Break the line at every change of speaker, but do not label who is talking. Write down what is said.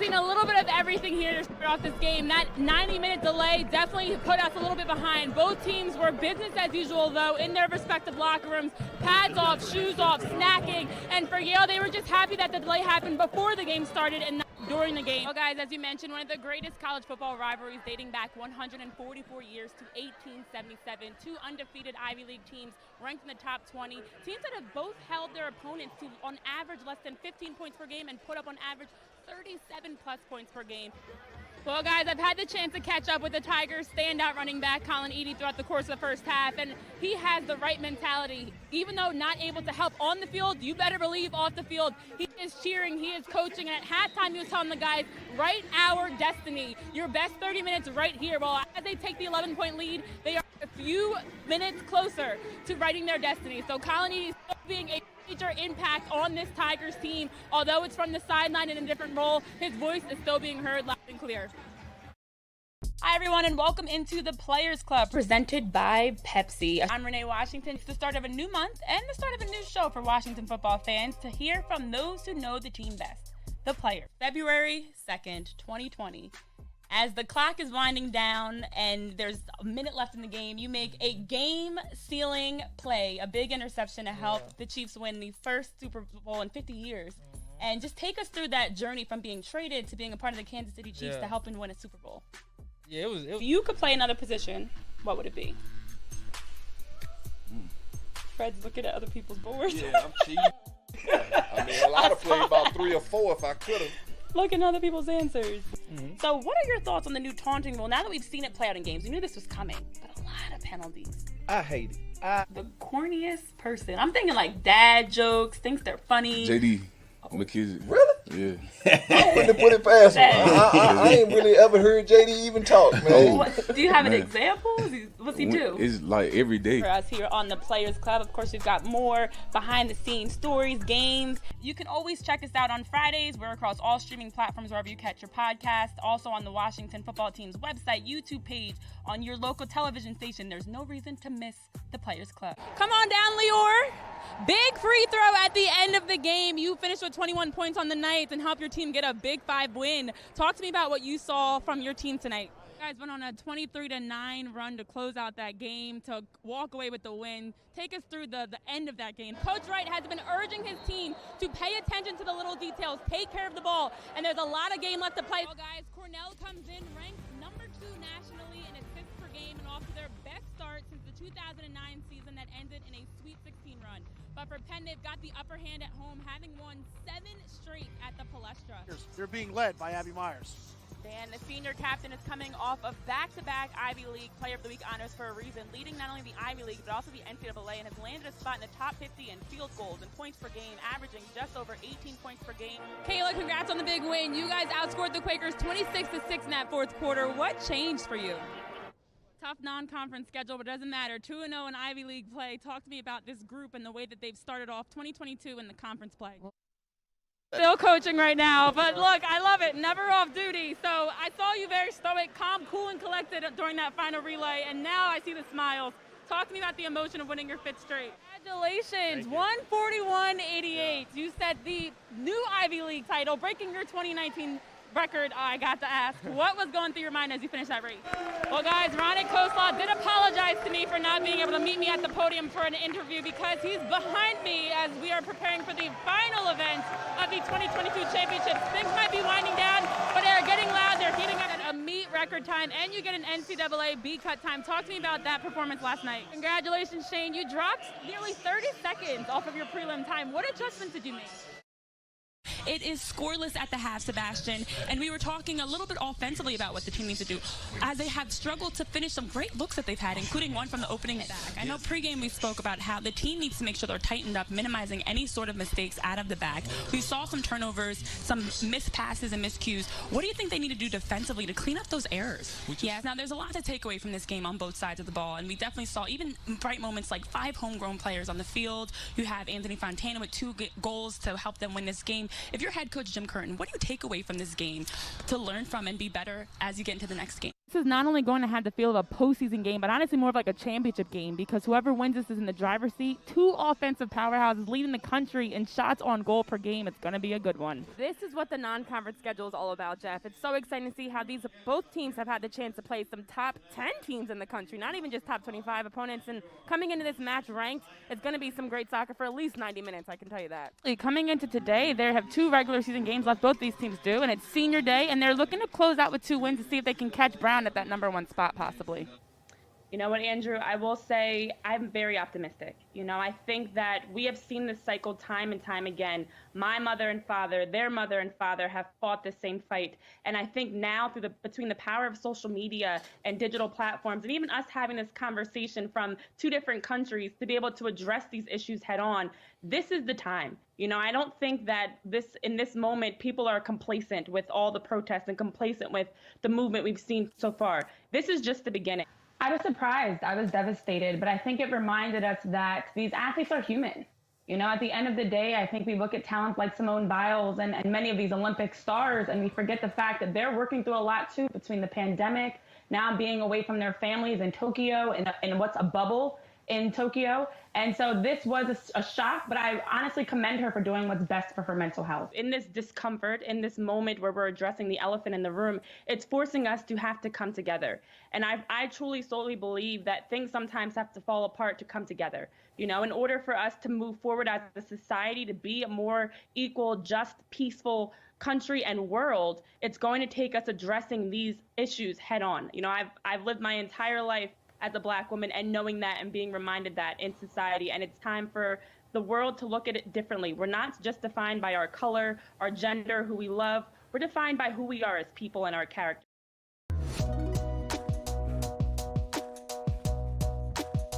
seen a little bit of everything here to start off this game. That 90-minute delay definitely put us a little bit behind. Both teams were business as usual, though, in their respective locker rooms. Pads off, shoes off, snacking. And for Yale, they were just happy that the delay happened before the game started and not during the game. Well, guys, as you mentioned, one of the greatest college football rivalries dating back 144 years to 1877. Two undefeated Ivy League teams ranked in the top 20. Teams that have both held their opponents to, on average, less than 15 points per game and put up, on average, 37-plus points per game. Well, guys, I've had the chance to catch up with the Tigers' standout running back, Colin Eady, throughout the course of the first half, and he has the right mentality. Even though not able to help on the field, you better believe off the field, he is cheering, he is coaching, and at halftime he was telling the guys, write our destiny. Your best 30 minutes right here. Well, as they take the 11-point lead, they are a few minutes closer to writing their destiny. So Colin Eady is still being a major impact on this Tigers team. Although it's from the sideline in a different role, his voice is still being heard loud and clear. Hi, everyone, and welcome into the Players Club, presented by Pepsi. I'm Renee Washington. It's the start of a new month and the start of a new show for Washington football fans to hear from those who know the team best, the players. February 2nd, 2020. As the clock is winding down and there's a minute left in the game, you make a game-sealing play, a big interception to help the Chiefs win the first Super Bowl in 50 years. And just take us through that journey from being traded to being a part of the Kansas City Chiefs to helping win a Super Bowl.
Yeah, it was.
If you could play another position, what would it be? Fred's looking at other people's boards.
Yeah, I'm cheating. I mean, I'd have played about 3 or 4 if I could have.
Looking at other people's answers. So what are your thoughts on the new taunting rule? Now that we've seen it play out in games, we knew this was coming, but a lot of penalties.
I hate it.
The corniest person. I'm thinking like dad jokes, thinks they're funny.
JD McKissick.
Really?
Yeah.
I wouldn't put it past him. I ain't really ever heard JD even talk, man.
Do you have an example? What's he do?
It's like every day.
For us here on the Players Club, of course, we've got more behind-the-scenes stories, games. You can always check us out on Fridays. We're across all streaming platforms wherever you catch your podcast. Also on the Washington football team's website, YouTube page, on your local television station. There's no reason to miss the Players Club. Come on down, Lior. Big free throw at the end of the game. You finished with 21 points on the night and help your team get a Big 5 win. Talk to me about what you saw from your team tonight. You guys went on a 23-9 run to close out that game, to walk away with the win. Take us through the end of that game. Coach Wright has been urging his team to pay attention to the little details, take care of the ball, and there's a lot of game left to play. Well, guys, Cornell comes in ranked number 2 nationally in assists per game and off to their best start since the 2009 season that ended in a Sweet 16 run. But for Penn, they've got the upper hand at home, having won 7 straight at the Palestra.
They're being led by Abby Myers.
And the senior captain is coming off of back-to-back Ivy League Player of the Week honors for a reason, leading not only the Ivy League but also the NCAA, and has landed a spot in the top 50 in field goals and points per game, averaging just over 18 points per game. Kayla, congrats on the big win. You guys outscored the Quakers 26-6 in that fourth quarter. What changed for you? Tough non-conference schedule, but it doesn't matter. 2-0 in Ivy League play. Talk to me about this group and the way that they've started off 2022 in the conference play. Still coaching right now, but look, I love it. Never off duty. So I saw you very stoic, calm, cool, and collected during that final relay, and now I see the smiles. Talk to me about the emotion of winning your 5th straight. Congratulations, 141-88. You set the new Ivy League title, breaking your 2019 record. I got to ask, what was going through your mind as you finished that race? Well, guys, Ronnie Koslaw did apologize to me for not being able to meet me at the podium for an interview because he's behind me as we are preparing for the final event of the 2022 championship. Things might be winding down, but they're getting loud. They're heating up at a meet record time, and you get an NCAA B-cut time. Talk to me about that performance last night. Congratulations, Shane. You dropped nearly 30 seconds off of your prelim time. What adjustments did you make? It is scoreless at the half, Sebastian, and we were talking a little bit offensively about what the team needs to do, as they have struggled to finish some great looks that they've had, including one from the opening back. I know pregame we spoke about how the team needs to make sure they're tightened up, minimizing any sort of mistakes out of the back. We saw some turnovers, some missed passes and miscues. What do you think they need to do defensively to clean up those errors? Yes, now there's a lot to take away from this game on both sides of the ball, and we definitely saw even bright moments like 5 homegrown players on the field. You have Anthony Fontana with 2 goals to help them win this game. If you're head coach Jim Curtin, what do you take away from this game to learn from and be better as you get into the next game? This is not only going to have the feel of a postseason game, but honestly more of like a championship game, because whoever wins this is in the driver's seat. Two offensive powerhouses leading the country in shots on goal per game. It's going to be a good one. This is what the non-conference schedule is all about, Jeff. It's so exciting to see how both teams have had the chance to play some top 10 teams in the country, not even just top 25 opponents. And coming into this match ranked, it's going to be some great soccer for at least 90 minutes, I can tell you that. Coming into today, they have 2 regular season games left, both these teams do, and it's senior day, and they're looking to close out with 2 wins to see if they can catch Brown at that number 1 spot possibly.
You know what, Andrew, I will say I'm very optimistic. I think that we have seen this cycle time and time again. My mother and father, their mother and father have fought the same fight. And I think now between the power of social media and digital platforms, and even us having this conversation from 2 different countries to be able to address these issues head on, this is the time. I don't think that in this moment, people are complacent with all the protests and complacent with the movement we've seen so far. This is just the beginning.
I was surprised. I was devastated, but I think it reminded us that these athletes are human. At the end of the day, I think we look at talents like Simone Biles and many of these Olympic stars, and we forget the fact that they're working through a lot too, between the pandemic, now being away from their families in Tokyo, and what's a bubble in Tokyo. And so this was a shock, but I honestly commend her for doing what's best for her mental health.
In this discomfort, in this moment where we're addressing the elephant in the room, it's forcing us to have to come together. And I truly, solely believe that things sometimes have to fall apart to come together. In order for us to move forward as a society, to be a more equal, just, peaceful country and world, it's going to take us addressing these issues head on. I've lived my entire life as a Black woman and knowing that and being reminded that in society. And it's time for the world to look at it differently. We're not just defined by our color, our gender, who we love. We're defined by who we are as people and our character.